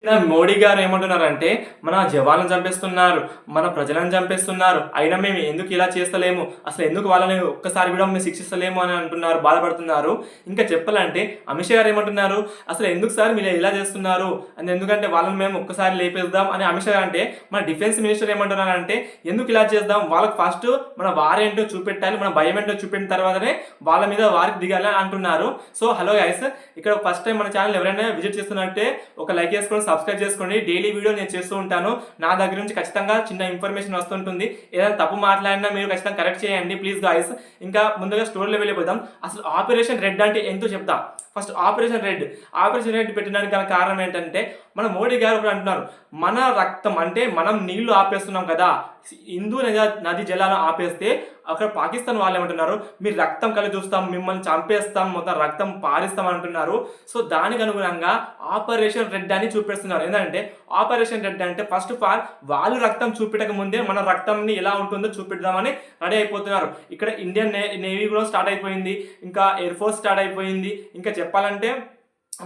మోడీ గారు ఏమంటున్నారంటే, మన జవాన్లను చంపేస్తున్నారు, మన ప్రజలను చంపేస్తున్నారు. అయినా మేము ఎందుకు ఇలా చేస్తలేము, అసలు ఎందుకు వాళ్ళని ఒక్కసారి కూడా మేము శిక్షిస్తలేము అని అంటున్నారు, బాధపడుతున్నారు. ఇంకా చెప్పాలంటే అమిత్ షా గారు ఏమంటున్నారు, అసలు ఎందుకు సార్ మీరు ఇలా చేస్తున్నారు అని, ఎందుకంటే వాళ్ళని మేము ఒక్కసారి లేపేద్దాం అని అమిత్ షా గారు అంటే, మన డిఫెన్స్ మినిస్టర్ ఏమంటున్నారంటే, ఎందుకు ఇలా చేద్దాం, వాళ్ళకి ఫస్ట్ మన వారేంటో చూపెట్టాలి, మన భయం ఏంటో చూపెట్టిన తర్వాతనే వాళ్ళ మీద వారికి దిగాలి అంటున్నారు. సో హలో గైస్, ఇక్కడ ఫస్ట్ టైం మన ఛానల్ ఎవరైనా విజిట్ చేస్తున్నట్టే ఒక లైక్ చేసుకొని సబ్స్క్రైబ్ చేసుకోండి. డైలీ వీడియో నేను చేస్తూ ఉంటాను. నా దగ్గర నుంచి ఖచ్చితంగా చిన్న ఇన్ఫర్మేషన్ వస్తుంటుంది. ఏదైనా తప్పు మాట్లాడినా మీరు ఖచ్చితంగా కరెక్ట్ చేయండి ప్లీజ్ గాయస్. ఇంకా ముందుగా స్టోరీలో వెళ్ళిపోదాం. అసలు ఆపరేషన్ రెడ్ అంటే ఎంతో చెప్తా. ఫస్ట్ ఆపరేషన్ రెడ్ పెట్టడానికి గల కారణం ఏంటంటే, మన మోడీ గారు ఒకటి అంటున్నారు, మన రక్తం అంటే మనం నీళ్లు ఆపేస్తున్నాం కదా, హిందూ నది జలాలు ఆపేస్తే అక్కడ పాకిస్తాన్ వాళ్ళు ఏమంటున్నారు, మీరు రక్తం కలిసి చూస్తాం, మిమ్మల్ని చంపేస్తాం, మొత్తం రక్తం పారిస్తాం అంటున్నారు. సో దానికి అనుగుణంగా ఆపరేషన్ రెడ్ అని చూపిస్తున్నారు. ఏంటంటే ఆపరేషన్ రెడ్ అంటే ఫస్ట్ ఆఫ్ ఆల్ వాళ్ళు రక్తం చూపెట్టక ముందే మన రక్తంని ఎలా ఉంటుందో చూపిద్దామని రెడీ అయిపోతున్నారు. ఇక్కడ ఇండియన్ నేవీ కూడా స్టార్ట్ అయిపోయింది, ఇంకా ఎయిర్ ఫోర్స్ స్టార్ట్ అయిపోయింది. ఇంకా చెప్పాలంటే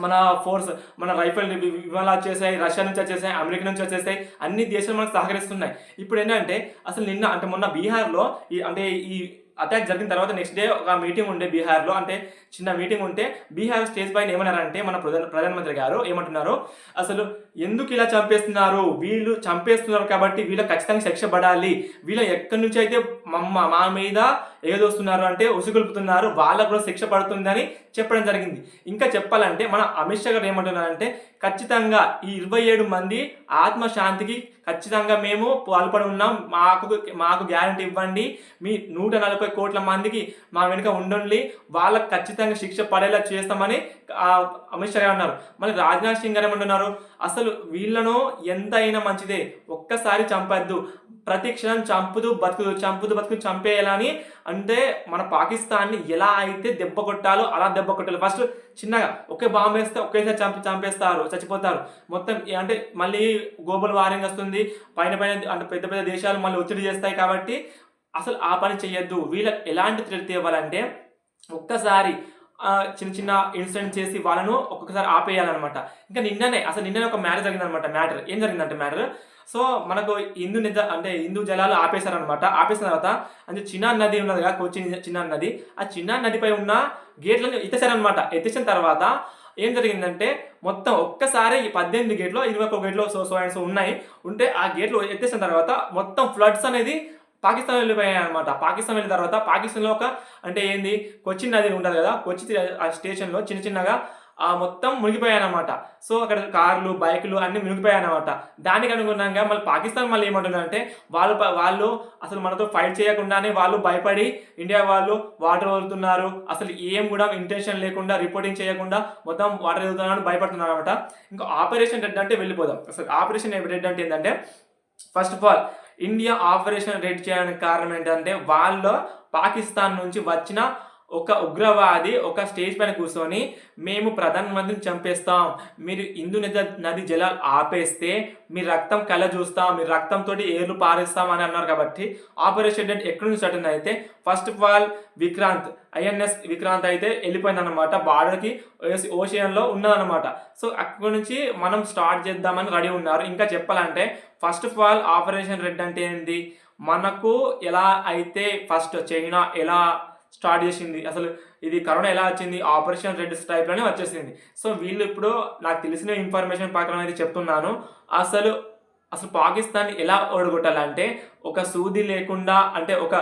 మన ఫోర్స్, మన రైఫిల్ విమానాలు వచ్చేసాయి, రష్యా నుంచి వచ్చేసాయి, అమెరికా నుంచి వచ్చేసాయి, అన్ని దేశాలు మనకు సహకరిస్తున్నాయి. ఇప్పుడు ఏంటంటే అసలు నిన్న అంటే మొన్న బీహార్లో ఈ అటాక్ జరిగిన తర్వాత నెక్స్ట్ డే ఒక మీటింగ్ ఉండే బీహార్లో, అంటే చిన్న మీటింగ్ ఉంటే బీహార్ స్టేజ్ పైన ఏమన్నారంటే మన ప్రధానమంత్రి గారు ఏమంటున్నారు, అసలు ఎందుకు ఇలా చంపేస్తున్నారు, వీళ్ళు చంపేస్తున్నారు కాబట్టి వీళ్ళకి ఖచ్చితంగా శిక్ష పడాలి, వీళ్ళు ఎక్కడి నుంచి అయితే మా మీద ఏదొస్తున్నారు అంటే ఉసుగొల్పుతున్నారు, వాళ్ళకు కూడా శిక్ష పడుతుందని చెప్పడం జరిగింది. ఇంకా చెప్పాలంటే మన అమిత్ షా గారు ఏమంటున్నారంటే, ఖచ్చితంగా ఈ 27 మంది ఆత్మశాంతికి ఖచ్చితంగా మేము పాల్పడి ఉన్నాం, మాకు గ్యారంటీ ఇవ్వండి, మీ 140 కోట్ల మందికి మా వెనుక ఉండండి, వాళ్ళకి ఖచ్చితంగా శిక్ష పడేలా చేస్తామని అమిత్ షా గారు అన్నారు. మళ్ళీ రాజ్నాథ్ సింగ్ గారు ఏమంటున్నారు, అసలు వీళ్ళను ఎంత అయినా మంచిదే, ఒక్కసారి చంపద్దు, ప్రతి క్షణం చంపుతూ బతుకు చంపేయాలని, అంటే మన పాకిస్తాన్ని ఎలా అయితే దెబ్బ కొట్టాలో అలా దెబ్బ కొట్టాలి. ఫస్ట్ చిన్నగా ఒకే బాంబు వేస్తే ఒకేసారి చంపేస్తారు, చచ్చిపోతారు మొత్తం. అంటే మళ్ళీ గ్లోబల్ వార్మింగ్ వస్తుంది, పైన అంటే పెద్ద పెద్ద దేశాలు మళ్ళీ ఒత్తిడి చేస్తాయి. కాబట్టి అసలు ఆ పని చేయొద్దు. వీళ్ళకి ఎలాంటి థ్రెట్ ఇవ్వాలంటే, ఒక్కసారి చిన్న చిన్న ఇన్సిడెంట్ చేసి వాళ్ళను ఒక్కొక్కసారి ఆపేయాలన్నమాట. ఇంకా నిన్ననే ఒక మ్యాటర్ జరిగిందనమాట. మ్యాటర్ ఏం జరిగిందంటే సో మనకు హిందూ జలాలు ఆపేశారనమాట. ఆపేసిన తర్వాత అంటే చిన్నార్ నది ఉన్నది కదా, కొచ్చిన్ చిన్నార్ నది, ఆ చిన్నార్ నదిపై ఉన్న గేట్లను ఎత్తేసారనమాట. ఎత్తేసిన తర్వాత ఏం జరిగిందంటే, మొత్తం ఒక్కసారి ఈ 18 గేట్లు 21 గేట్లు సో ఉన్నాయి, ఉంటే ఆ గేట్లు ఎత్తేసిన తర్వాత మొత్తం ఫ్లడ్స్ అనేది పాకిస్తాన్ వెళ్ళిపోయాయి అనమాట. పాకిస్తాన్ వెళ్ళిన తర్వాత పాకిస్తాన్లో కొచ్చిన్ నది ఉంటుంది కదా, కొచ్చి ఆ స్టేషన్లో చిన్నగా మొత్తం మునిగిపోయాయన్నమాట. సో అక్కడ కార్లు బైకులు అన్ని మునిగిపోయాయన్నమాట. దానికి అనుగుణంగా మళ్ళీ పాకిస్తాన్ మళ్ళీ ఏమంటుందంటే, వాళ్ళు అసలు మనతో ఫైట్ చేయకుండానే వాళ్ళు భయపడి ఇండియా వాళ్ళు వాటర్ వదులుతున్నారు, అసలు ఏం కూడా ఇంటెన్షన్ లేకుండా రిపోర్టింగ్ చేయకుండా మొత్తం వాటర్ వదులుతున్నారని భయపడుతున్నారు అనమాట. ఇంకా ఆపరేషన్ రెడ్ అంటే వెళ్ళిపోదాం. అసలు ఆపరేషన్ రెడ్ అంటే ఏంటంటే, first of all India operation red చేయడానికి కారణం ఏంటంటే, వాళ్ళు పాకిస్తాన్ నుంచి వచ్చిన ఒక ఉగ్రవాది ఒక స్టేజ్ పైన కూర్చొని, మేము ప్రధానమంత్రిని చంపేస్తాం, మీరు హిందూ నది జలాలు ఆపేస్తే మీ రక్తం కళ్ళ చూస్తాం, మీ రక్తంతో ఏర్లు పారేస్తాం అని అన్నారు. కాబట్టి ఆపరేషన్ రెడ్ ఎక్కడి నుంచి స్టార్ట్ అయితే, first of all INS Vikrant అయితే వెళ్ళిపోయిందన్నమాట, బార్డర్కి ఓషియన్లో ఉన్నదన్నమాట. సో అక్కడి నుంచి మనం స్టార్ట్ చేద్దామని రెడీ ఉన్నారు. ఇంకా చెప్పాలంటే first of all operation red అంటే ఏంటి, మనకు ఎలా అయితే ఫస్ట్ చైనా ఎలా స్టార్ట్ చేసింది, అసలు ఇది కరోనా ఎలా వచ్చింది, ఆపరేషన్ రెడ్ టైప్లోనే వచ్చేసింది. సో వీళ్ళు ఇప్పుడు నాకు తెలిసిన ఇన్ఫర్మేషన్ ప్రకారం అయితే చెప్తున్నాను, అసలు పాకిస్తాన్ ఎలా ఓడగొట్టాలంటే, ఒక సూది లేకుండా, అంటే ఒక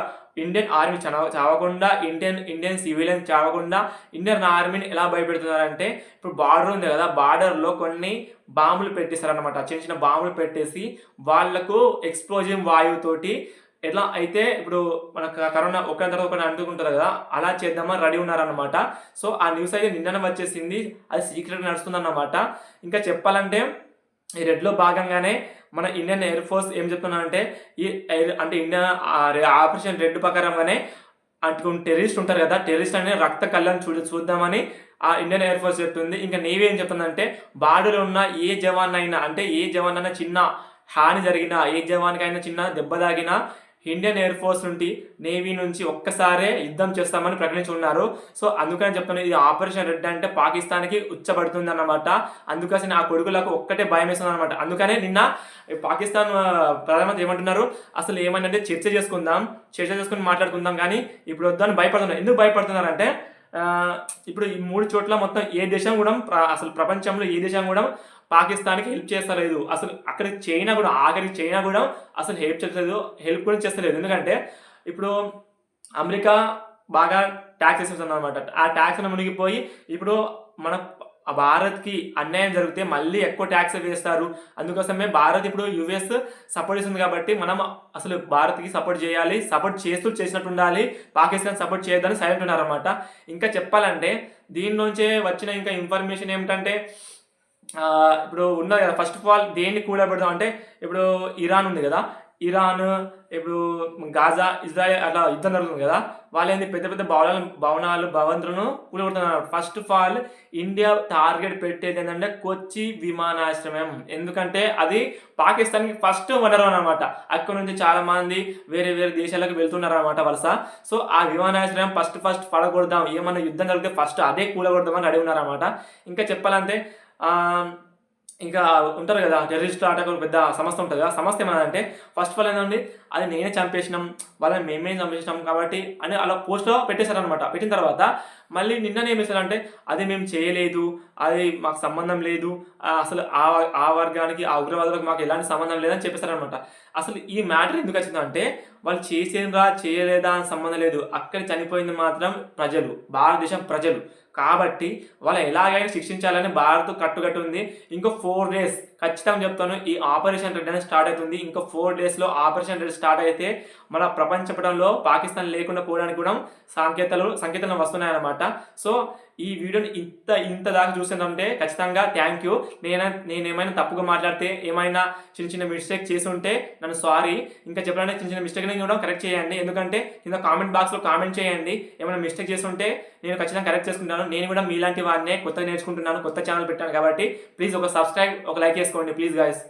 ఇండియన్ ఆర్మీ చావకుండా, ఇండియన్ సివిలియన్ చావకుండా ఇండియన్ ఆర్మీని ఎలా భయపెడుతున్నారంటే, ఇప్పుడు బార్డర్ ఉంది కదా, బార్డర్లో కొన్ని బాంబులు పెట్టేస్తారనమాట. చిన్న బాంబులు పెట్టేసి వాళ్లకు ఎక్స్ప్లోజివ్ వాయువుతోటి ఎట్లా అయితే ఇప్పుడు మన కరోనా ఒకరి తర్వాత ఒకటి అంటుకుంటారు కదా, అలా చేద్దామని రెడీ ఉన్నారనమాట. సో ఆ న్యూస్ అయితే నిన్ననే వచ్చేసింది, అది సీక్రెట్ నడుస్తుందన్నమాట. ఇంకా చెప్పాలంటే ఈ రెడ్లో భాగంగానే మన ఇండియన్ ఎయిర్ ఫోర్స్ ఏం చెప్తున్నారంటే, ఇండియా ఆపరేషన్ రెడ్ ప్రకారంగానే టెర్రరిస్ట్ ఉంటారు కదా, టెర్రరిస్ట్ అనే రక్త కళ్ళని చూద్దామని ఆ ఇండియన్ ఎయిర్ ఫోర్స్ చెప్తుంది. ఇంకా నేవీ ఏం చెప్తుందంటే, బార్డర్లో ఉన్న ఏ జవాన్ అయినా చిన్న హాని జరిగినా, ఏ జవాన్కైనా చిన్న దెబ్బ తాగినా ఇండియన్ ఎయిర్ ఫోర్స్ నుండి నేవీ నుంచి ఒక్కసారే యుద్ధం చేస్తామని ప్రకటించి ఉన్నారు. సో అందుకని చెప్తాను, ఇది ఆపరేషన్ రెడ్ అంటే పాకిస్తాన్కి ఉచ్చబడుతుంది అన్నమాట. అందుకని ఆ కొడుకులకు ఒక్కటే భయం వేస్తుంది అనమాట. అందుకనే నిన్న పాకిస్తాన్ ప్రధానమంత్రి ఏమంటున్నారు, అసలు ఏమనంటే చర్చ చేసుకుని మాట్లాడుకుందాం, కానీ ఇప్పుడు వద్దని భయపడుతున్నారు. ఎందుకు భయపడుతున్నారంటే ఇప్పుడు ఈ 3 చోట్ల మొత్తం ఏ దేశం కూడా అసలు ప్రపంచంలో ఏ దేశం కూడా పాకిస్తాన్కి హెల్ప్ చేస్తలేదు. అసలు అక్కడికి ఆఖరికి చైనా కూడా అసలు హెల్ప్ కూడా చేస్తలేదు. ఎందుకంటే ఇప్పుడు అమెరికా బాగా ట్యాక్స్ వేసేస్తుంది అనమాట. ఆ ట్యాక్స్ మునిగిపోయి ఇప్పుడు మన భారత్కి అన్యాయం జరిగితే మళ్ళీ ఎక్కువ ట్యాక్స్ వేస్తారు. అందుకోసమే భారత్ ఇప్పుడు యుఎస్ సపోర్ట్ చేస్తుంది కాబట్టి మనం అసలు భారత్కి సపోర్ట్ చేయాలి, సపోర్ట్ చేసినట్టు ఉండాలి, పాకిస్తాన్ సపోర్ట్ చేయొద్దని సైలెంట్ ఉన్నారన్నమాట. ఇంకా చెప్పాలంటే దీని నుంచే వచ్చిన ఇంకా ఇన్ఫర్మేషన్ ఏమిటంటే ఇప్పుడు ఉన్నది కదా, ఫస్ట్ ఆఫ్ ఆల్ దేన్ని కూడబెడదాం అంటే ఇప్పుడు ఇరాన్ ఉంది కదా, ఇరాన్ ఇప్పుడు గాజా ఇజ్రాయెల్ అట్లా యుద్ధం జరుగుతుంది కదా, వాళ్ళు పెద్ద పెద్ద భవంతులను కూలగొడుతున్నారు. First of all India target పెట్టేది ఏంటంటే కొచ్చి విమానాశ్రయం. ఎందుకంటే అది పాకిస్తాన్కి ఫస్ట్ వనరు అనమాట. అక్కడ నుంచి చాలా మంది వేరే వేరే దేశాలకు వెళ్తున్నారు అనమాట వలస. సో ఆ విమానాశ్రయం ఫస్ట్ పడగొడదాం, ఏమన్నా యుద్ధం జరిగితే ఫస్ట్ అదే కూలగొడదామని అడిగి ఉన్నారన్నమాట. ఇంకా చెప్పాలంటే ఇంకా ఉంటారు కదా టెర్రరిస్ట్ అటాక్ పెద్ద సంస్థ ఉంటుంది కదా, సంస్థ ఏమన్నా అంటే ఫస్ట్ ఆఫ్ ఆల్ ఏంటండి, అది నేనే చంపేసినాం, వాళ్ళని మేమే చంపేసినాం కాబట్టి అని అలా పోస్ట్లో పెట్టేశారనమాట. పెట్టిన తర్వాత మళ్ళీ నిన్న ఏం చేశారంటే అది మేము చేయలేదు, అది మాకు సంబంధం లేదు, అసలు ఆ వర్గానికి ఆ ఉగ్రవాదులకు మాకు ఎలాంటి సంబంధం లేదని చెప్పేశారనమాట. అసలు ఈ మ్యాటర్ ఎందుకు వచ్చిందంటే వాళ్ళు చేసేదా చేయలేదా అని సంబంధం లేదు, అక్కడ చనిపోయింది మాత్రం ప్రజలు, భారతదేశం ప్రజలు. కాబట్టి వాళ్ళు ఎలాగైనా శిక్షించాలని భారత్ కట్టుకట్టు ఉంది. ఇంకో 4 days ఖచ్చితంగా చెప్తాను, ఈ ఆపరేషన్ రెడ్ అనేది స్టార్ట్ అవుతుంది. ఇంకో 4 daysలో ఆపరేషన్ రెడ్ స్టార్ట్ అయితే మన ప్రపంచపటంలో పాకిస్తాన్ లేకుండా పోవడానికి కూడా సంకేతాలు వస్తున్నాయన్నమాట. సో ఈ వీడియోని ఇంత దాకా చూసిందంటే ఖచ్చితంగా థ్యాంక్ యూ. నేనేమైనా తప్పుగా మాట్లాడితే, ఏమైనా చిన్న మిస్టేక్ చేసి ఉంటే నన్ను సారీ. ఇంకా చెప్పాలంటే చిన్న మిస్టేక్ కూడా కరెక్ట్ చేయండి. ఎందుకంటే కింద కామెంట్ బాక్స్లో కామెంట్ చేయండి, ఏమైనా మిస్టేక్ చేసి ఉంటే నేను ఖచ్చితంగా కరెక్ట్ చేసుకుంటాను. నేను కూడా మీలాంటి వాడినే కొత్తగా నేర్చుకుంటున్నాను, కొత్త ఛానల్ పెట్టాను కాబట్టి ప్లీజ్ ఒక సబ్స్క్రైబ్, ఒక లైక్ చేసుకోండి ప్లీజ్ గైస్.